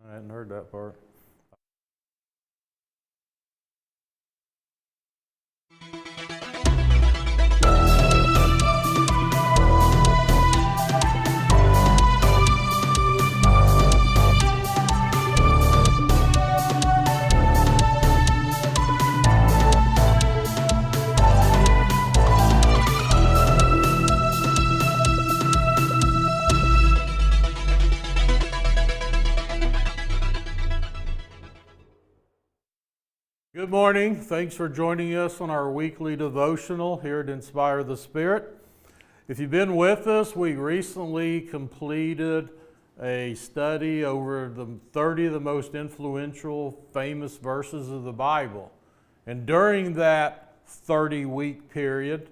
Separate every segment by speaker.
Speaker 1: I hadn't heard that part. Good morning. Thanks for joining us on our weekly devotional here at Inspire the Spirit. If you've been with us, we recently completed a study over the 30 of the most influential, famous verses of the Bible. And during that 30-week period,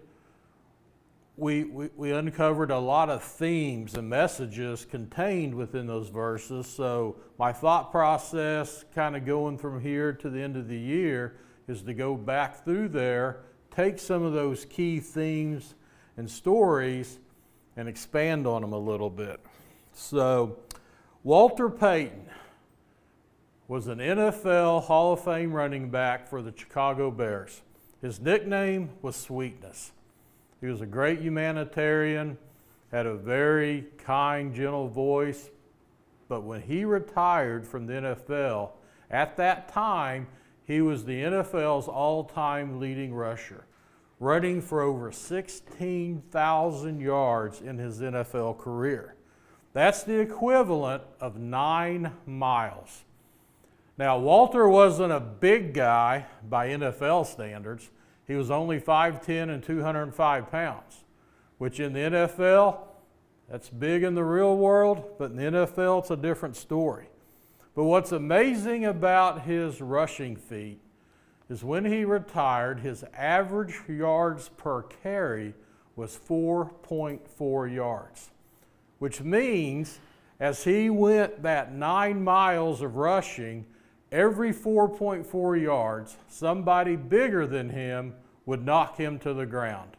Speaker 1: we uncovered a lot of themes and messages contained within those verses. So my thought process kind of going from here to the end of the year is to go back through there, take some of those key themes and stories and expand on them a little bit. So Walter Payton was an NFL Hall of Fame running back for the Chicago Bears. His nickname was Sweetness. He was a great humanitarian, had a very kind, gentle voice, but when he retired from the NFL, at that time, he was the NFL's all-time leading rusher, running for over 16,000 yards in his NFL career. That's the equivalent of 9 miles. Now, Walter wasn't a big guy by NFL standards. He was only 5'10" and 205 pounds, which in the NFL, that's big in the real world, but in the NFL, it's a different story. But what's amazing about his rushing feat is when he retired, his average yards per carry was 4.4 yards, which means as he went that 9 miles of rushing, every 4.4 yards, somebody bigger than him would knock him to the ground.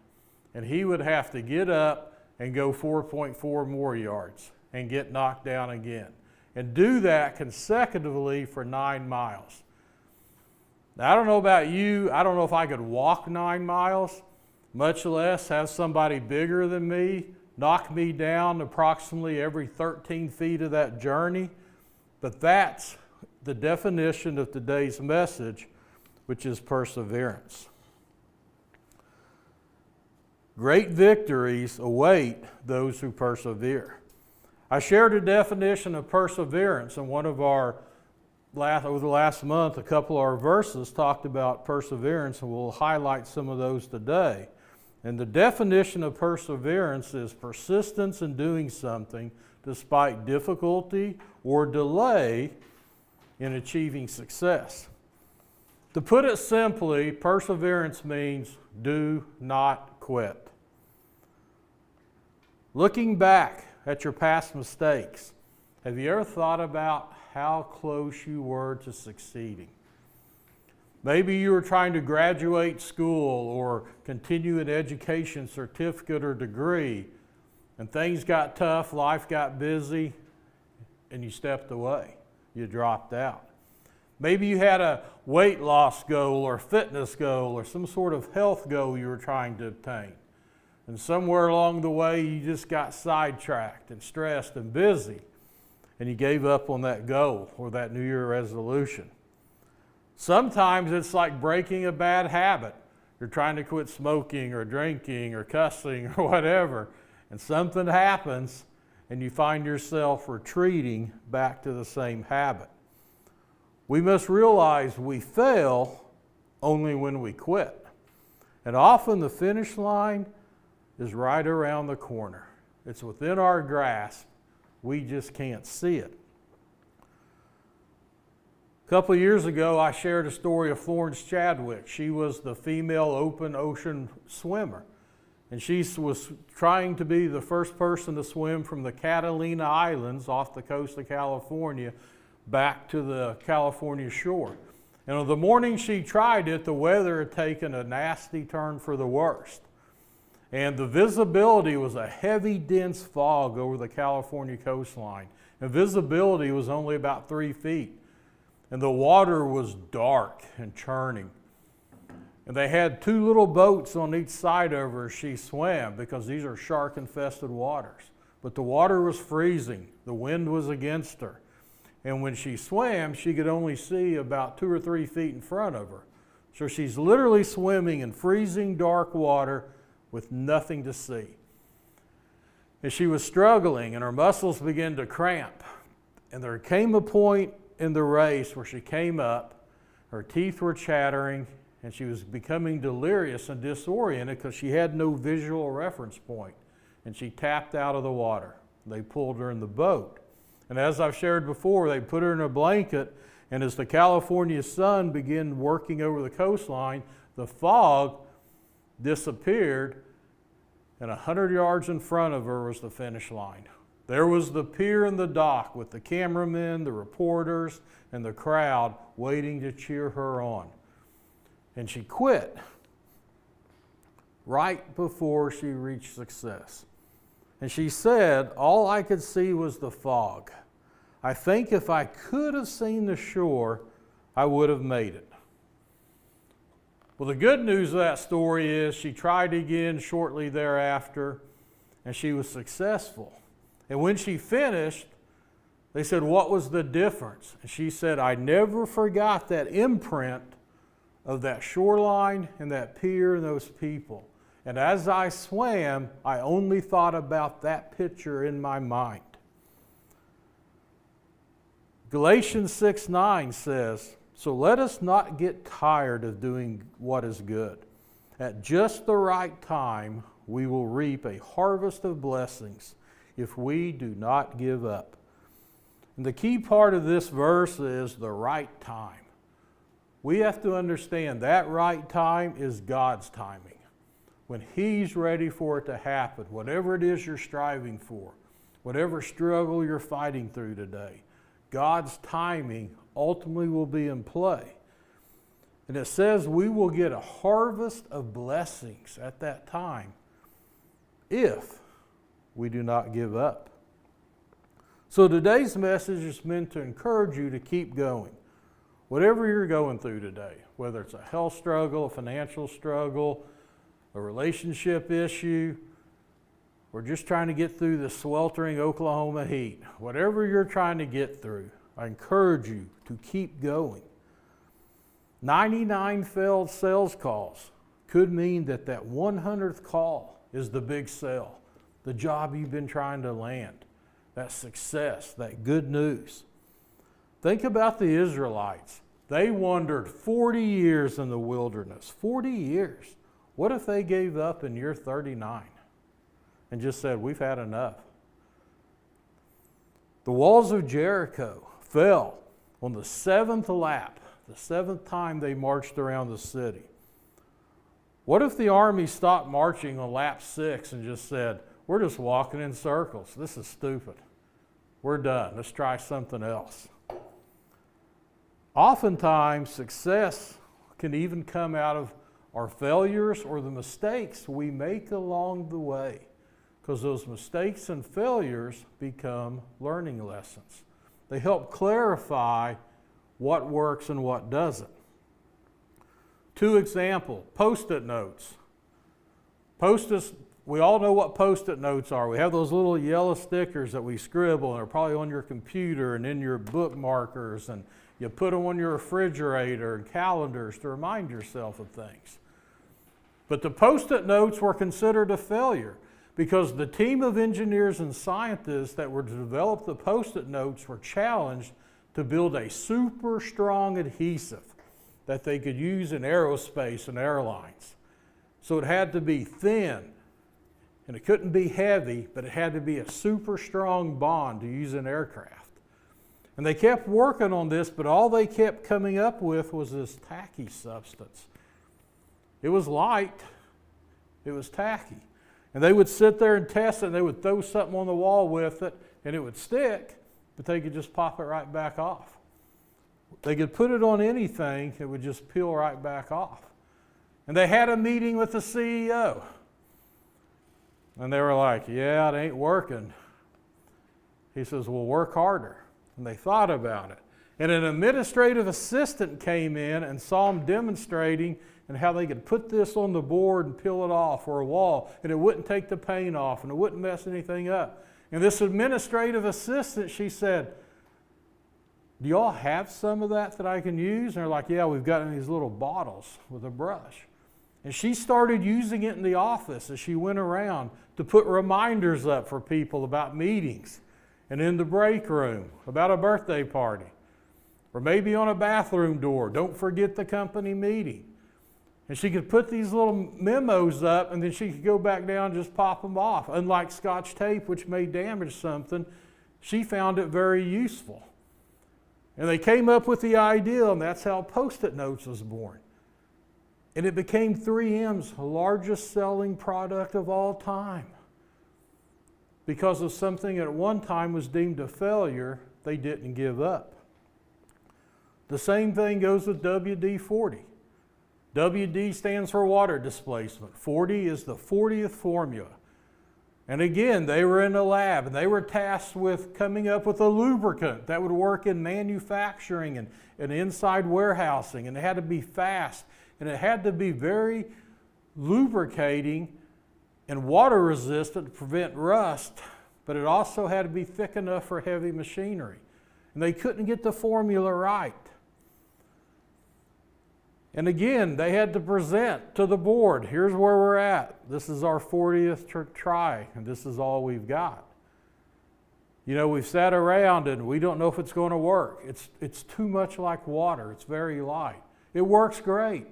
Speaker 1: And he would have to get up and go 4.4 more yards and get knocked down again. And do that consecutively for 9 miles. Now, I don't know about you, I don't know if I could walk 9 miles, much less have somebody bigger than me knock me down approximately every 13 feet of that journey. But that's the definition of today's message, which is perseverance. Great victories await those who persevere. I shared a definition of perseverance in one of our over the last month. A couple of our verses talked about perseverance, and we'll highlight some of those today. And the definition of perseverance is persistence in doing something despite difficulty or delay in achieving success. To put it simply, perseverance means do not quit. Looking back at your past mistakes, have you ever thought about how close you were to succeeding? Maybe you were trying to graduate school or continue an education certificate or degree, and things got tough, life got busy, and you stepped away. You dropped out. Maybe you had a weight loss goal or fitness goal or some sort of health goal you were trying to obtain. And somewhere along the way, you just got sidetracked and stressed and busy, and you gave up on that goal or that New Year resolution. Sometimes it's like breaking a bad habit. You're trying to quit smoking or drinking or cussing or whatever, and something happens, and you find yourself retreating back to the same habit. We must realize we fail only when we quit. And often the finish line is right around the corner. It's within our grasp. We just can't see it. A couple of years ago, I shared a story of Florence Chadwick. She was the female open ocean swimmer. And she was trying to be the first person to swim from the Catalina Islands off the coast of California back to the California shore. And on the morning she tried it, the weather had taken a nasty turn for the worst. And the visibility was a heavy, dense fog over the California coastline. And visibility was only about 3 feet. And the water was dark and churning. And they had 2 little boats on each side of her as she swam, because these are shark-infested waters. But the water was freezing. The wind was against her. And when she swam, she could only see about 2 or 3 feet in front of her. So she's literally swimming in freezing dark water with nothing to see. And she was struggling, and her muscles began to cramp. And there came a point in the race where she came up, her teeth were chattering, and she was becoming delirious and disoriented because she had no visual reference point. And she tapped out of the water. They pulled her in the boat. And as I've shared before, they put her in a blanket, and as the California sun began working over the coastline, the fog disappeared, and 100 yards in front of her was the finish line. There was the pier and the dock with the cameramen, the reporters, and the crowd waiting to cheer her on. And she quit right before she reached success. And she said, all I could see was the fog. I think if I could have seen the shore, I would have made it. Well, the good news of that story is she tried again shortly thereafter, and she was successful. And when she finished, they said, what was the difference? And she said, I never forgot that imprint of that shoreline and that pier and those people. And as I swam, I only thought about that picture in my mind. Galatians 6:9 says, so let us not get tired of doing what is good. At just the right time, we will reap a harvest of blessings if we do not give up. And the key part of this verse is the right time. We have to understand that right time is God's timing. When He's ready for it to happen, whatever it is you're striving for, whatever struggle you're fighting through today, God's timing ultimately will be in play. And it says we will get a harvest of blessings at that time if we do not give up. So today's message is meant to encourage you to keep going. Whatever you're going through today, whether it's a health struggle, a financial struggle, a relationship issue, or just trying to get through the sweltering Oklahoma heat, whatever you're trying to get through, I encourage you to keep going. 99 failed sales calls could mean that 100th call is the big sale, the job you've been trying to land, that success, that good news. Think about the Israelites. They wandered 40 years in the wilderness. 40 years. What if they gave up in year 39 and just said, we've had enough? The walls of Jericho fell on the 7th lap, the 7th time they marched around the city. What if the army stopped marching on lap 6 and just said, we're just walking in circles. This is stupid. We're done. Let's try something else. Oftentimes, success can even come out of our failures or the mistakes we make along the way, because those mistakes and failures become learning lessons. They help clarify what works and what doesn't. 2 examples, Post-it notes. We all know what Post-it notes are. We have those little yellow stickers that we scribble, and they're probably on your computer and in your bookmarkers, and you put them on your refrigerator and calendars to remind yourself of things. But the Post-it notes were considered a failure because the team of engineers and scientists that were to develop the Post-it notes were challenged to build a super strong adhesive that they could use in aerospace and airlines. So it had to be thin, and it couldn't be heavy, but it had to be a super strong bond to use in aircraft. And they kept working on this, but all they kept coming up with was this tacky substance. It was light, it was tacky. And they would sit there and test it, and they would throw something on the wall with it, and it would stick, but they could just pop it right back off. They could put it on anything, it would just peel right back off. And they had a meeting with the CEO. And they were like, yeah, it ain't working. He says, well, work harder. And they thought about it. And an administrative assistant came in and saw them demonstrating and how they could put this on the board and peel it off or a wall, and it wouldn't take the paint off and it wouldn't mess anything up. And this administrative assistant, she said, do y'all have some of that I can use? And they're like, yeah, we've got it in these little bottles with a brush. And she started using it in the office as she went around to put reminders up for people about meetings, and in the break room about a birthday party, or maybe on a bathroom door, don't forget the company meeting. And she could put these little memos up, and then she could go back down and just pop them off. Unlike Scotch tape, which may damage something, she found it very useful. And they came up with the idea, and that's how Post-it notes was born. And it became 3M's largest selling product of all time. Because of something at one time was deemed a failure, they didn't give up. The same thing goes with WD-40. WD stands for water displacement. 40 is the 40th formula. And again, they were in a lab and they were tasked with coming up with a lubricant that would work in manufacturing and inside warehousing. And it had to be fast and it had to be very lubricating and water resistant to prevent rust, but it also had to be thick enough for heavy machinery. And they couldn't get the formula right. And again, they had to present to the board, here's where we're at. This is our 40th try, and this is all we've got. You know, we've sat around and we don't know if it's going to work. It's too much like water. It's very light. It works great.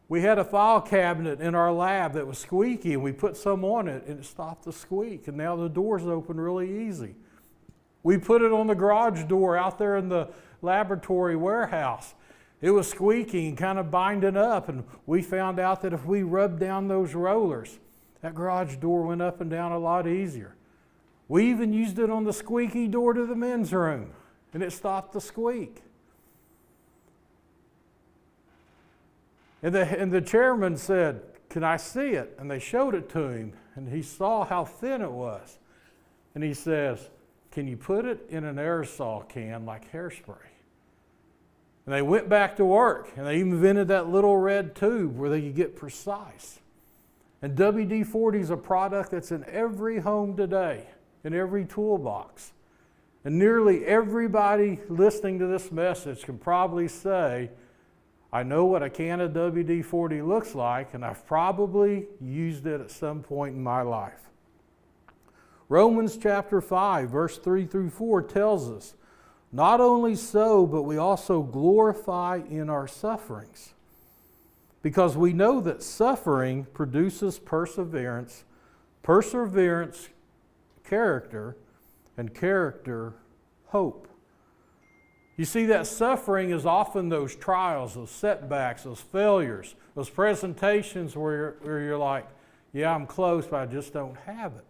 Speaker 1: We had a file cabinet in our lab that was squeaky, and we put some on it, and it stopped the squeak, and now the doors open really easy. We put it on the garage door out there in the laboratory warehouse. It was squeaking and kind of binding up, and we found out that if we rubbed down those rollers, that garage door went up and down a lot easier. We even used it on the squeaky door to the men's room, and it stopped the squeak. And the chairman said, can I see it? And they showed it to him, and he saw how thin it was. And he says, can you put it in an aerosol can like hairspray? And they went back to work, and they even invented that little red tube where they could get precise. And WD-40 is a product that's in every home today, in every toolbox. And nearly everybody listening to this message can probably say, I know what a can of WD-40 looks like, and I've probably used it at some point in my life. Romans chapter 5, verse 3 through 4 tells us, not only so, but we also glorify in our sufferings, because we know that suffering produces perseverance, perseverance, character, and character, hope. You see, that suffering is often those trials, those setbacks, those failures, those presentations where you're like, yeah, I'm close, but I just don't have it.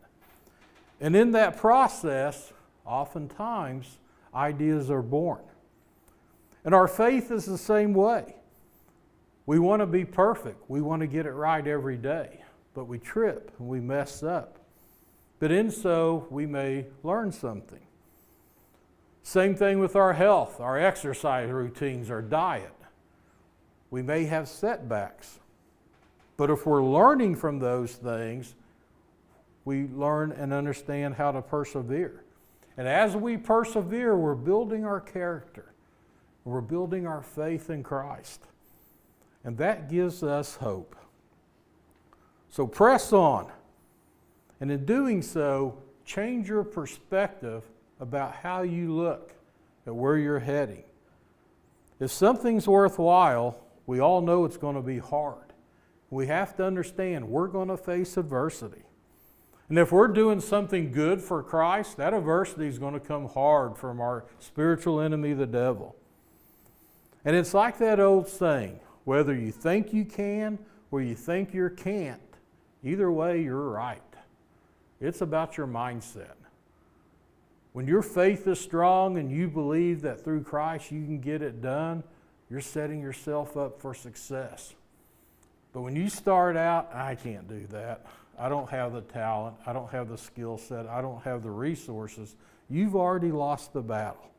Speaker 1: And in that process, oftentimes, ideas are born. And our faith is the same way. We want to be perfect. We want to get it right every day. But we trip and we mess up. But in so, we may learn something. Same thing with our health, our exercise routines, our diet. We may have setbacks. But if we're learning from those things, we learn and understand how to persevere. And as we persevere, we're building our character. We're building our faith in Christ. And that gives us hope. So press on. And in doing so, change your perspective about how you look at where you're heading. If something's worthwhile, we all know it's going to be hard. We have to understand we're going to face adversity. And if we're doing something good for Christ, that adversity is going to come hard from our spiritual enemy, the devil. And it's like that old saying, whether you think you can or you think you can't, either way, you're right. It's about your mindset. When your faith is strong and you believe that through Christ you can get it done, you're setting yourself up for success. But when you start out, I can't do that. I don't have the talent, I don't have the skill set, I don't have the resources, you've already lost the battle.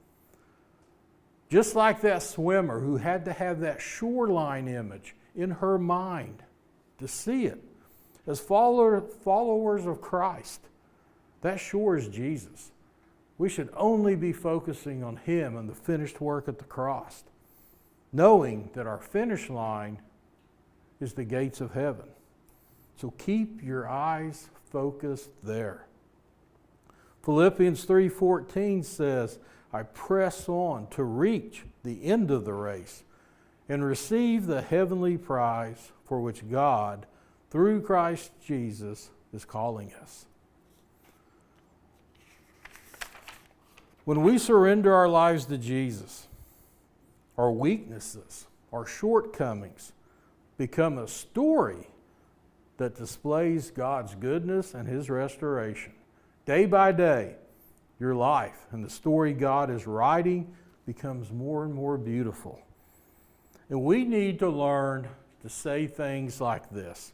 Speaker 1: Just like that swimmer who had to have that shoreline image in her mind to see it. As followers of Christ, that shore is Jesus. We should only be focusing on Him and the finished work at the cross, knowing that our finish line is the gates of heaven. So keep your eyes focused there. Philippians 3:14 says, I press on to reach the end of the race and receive the heavenly prize for which God, through Christ Jesus, is calling us. When we surrender our lives to Jesus, our weaknesses, our shortcomings become a story that displays God's goodness and His restoration. Day by day, your life and the story God is writing becomes more and more beautiful. And we need to learn to say things like this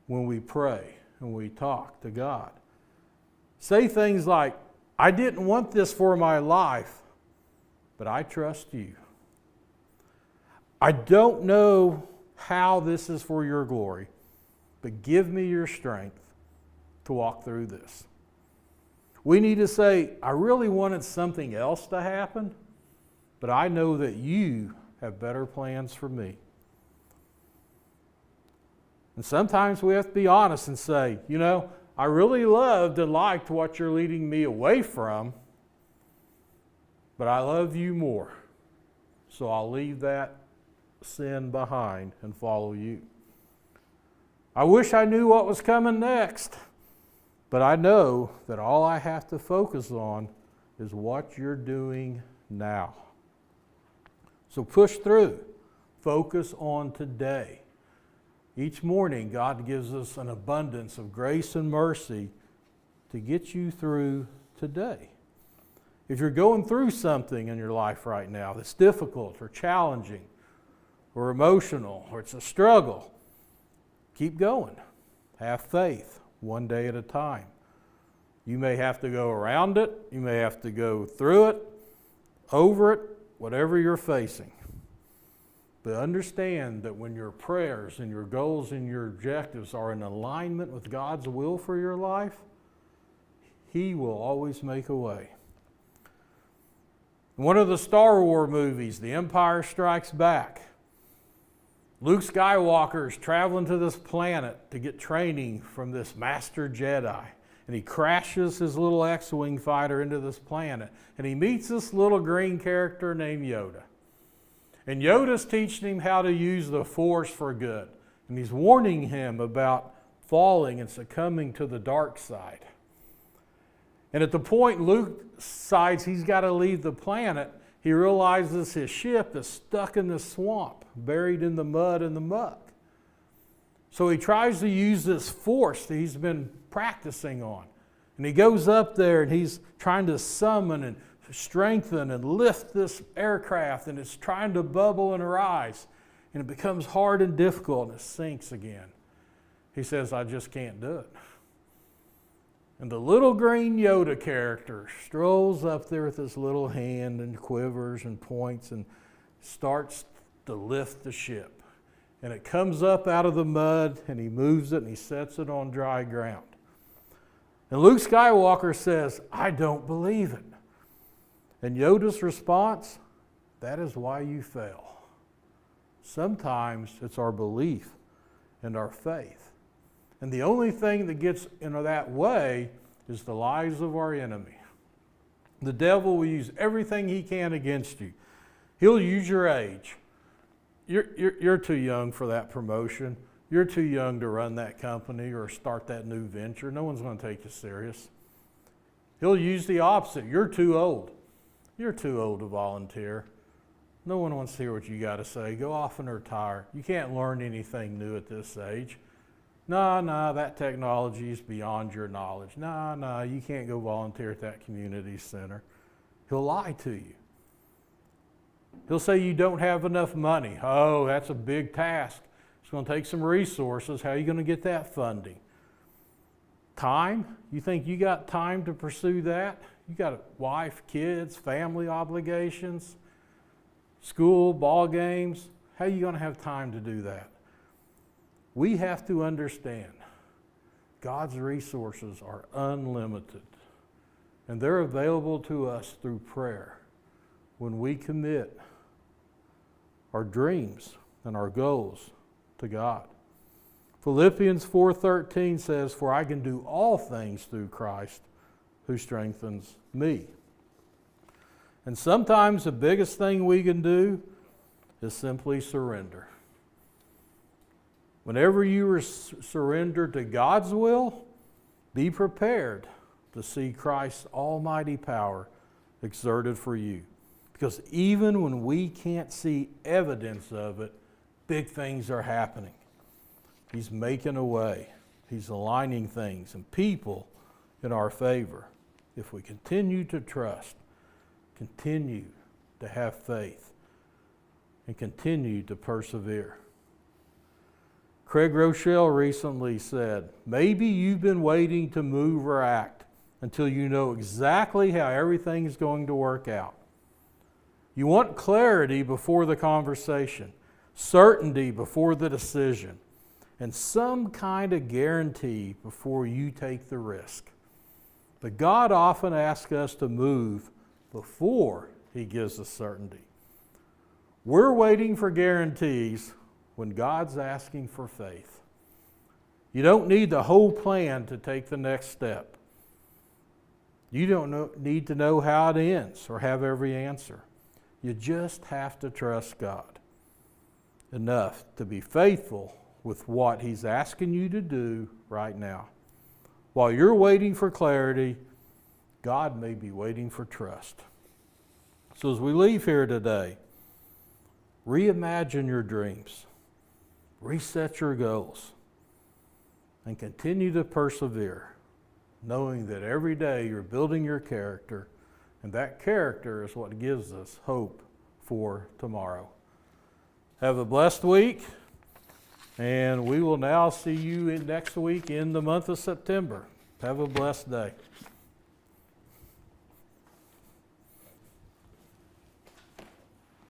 Speaker 1: when we pray and we talk to God. Say things like, I didn't want this for my life, but I trust you. I don't know how this is for your glory, but give me your strength to walk through this. We need to say, I really wanted something else to happen, but I know that you have better plans for me. And sometimes we have to be honest and say, I really loved and liked what you're leading me away from, but I love you more. So I'll leave that sin behind and follow you. I wish I knew what was coming next, but I know that all I have to focus on is what you're doing now. So push through. Focus on today. Each morning, God gives us an abundance of grace and mercy to get you through today. If you're going through something in your life right now that's difficult or challenging or emotional or it's a struggle, keep going. Have faith, one day at a time. You may have to go around it. You may have to go through it, over it, whatever you're facing. But understand that when your prayers and your goals and your objectives are in alignment with God's will for your life, He will always make a way. In one of the Star Wars movies, The Empire Strikes Back, Luke Skywalker is traveling to this planet to get training from this master Jedi. And he crashes his little X-Wing fighter into this planet. And he meets this little green character named Yoda. And Yoda's teaching him how to use the Force for good. And he's warning him about falling and succumbing to the dark side. And at the point Luke decides he's got to leave the planet, he realizes his ship is stuck in the swamp, buried in the mud and the muck. So he tries to use this force that he's been practicing on. And he goes up there and he's trying to summon and strengthen and lift this aircraft, and it's trying to bubble and rise. And it becomes hard and difficult and it sinks again. He says, I just can't do it. And the little green Yoda character strolls up there with his little hand and quivers and points and starts to lift the ship. And it comes up out of the mud and he moves it and he sets it on dry ground. And Luke Skywalker says, I don't believe it. And Yoda's response, that is why you fail. Sometimes it's our belief and our faith. And the only thing that gets in that way is the lies of our enemy. The devil will use everything he can against you. He'll use your age. You're too young for that promotion. You're too young to run that company or start that new venture. No one's going to take you serious. He'll use the opposite. You're too old. You're too old to volunteer. No one wants to hear what you got to say. Go off and retire. You can't learn anything new at this age. No, that technology is beyond your knowledge. No, you can't go volunteer at that community center. He'll lie to you. He'll say you don't have enough money. Oh, that's a big task. It's going to take some resources. How are you going to get that funding? Time? You think you got time to pursue that? You got a wife, kids, family obligations, school, ball games. How are you going to have time to do that? We have to understand God's resources are unlimited, and they're available to us through prayer when we commit our dreams and our goals to God. Philippians 4:13 says, "For I can do all things through Christ who strengthens me." And sometimes the biggest thing we can do is simply surrender. Whenever you surrender to God's will, be prepared to see Christ's almighty power exerted for you. Because even when we can't see evidence of it, big things are happening. He's making a way. He's aligning things and people in our favor. If we continue to trust, continue to have faith, and continue to persevere. Craig Rochelle recently said, "Maybe you've been waiting to move or act until you know exactly how everything is going to work out. You want clarity before the conversation, certainty before the decision, and some kind of guarantee before you take the risk. But God often asks us to move before He gives us certainty. We're waiting for guarantees when God's asking for faith. You don't need the whole plan to take the next step. You don't need to know how it ends or have every answer. You just have to trust God enough to be faithful with what He's asking you to do right now. While you're waiting for clarity, God may be waiting for trust." So as we leave here today, reimagine your dreams, reset your goals, and continue to persevere, knowing that every day you're building your character, and that character is what gives us hope for tomorrow. Have a blessed week, and we will now see you next week in the month of September. Have a blessed day.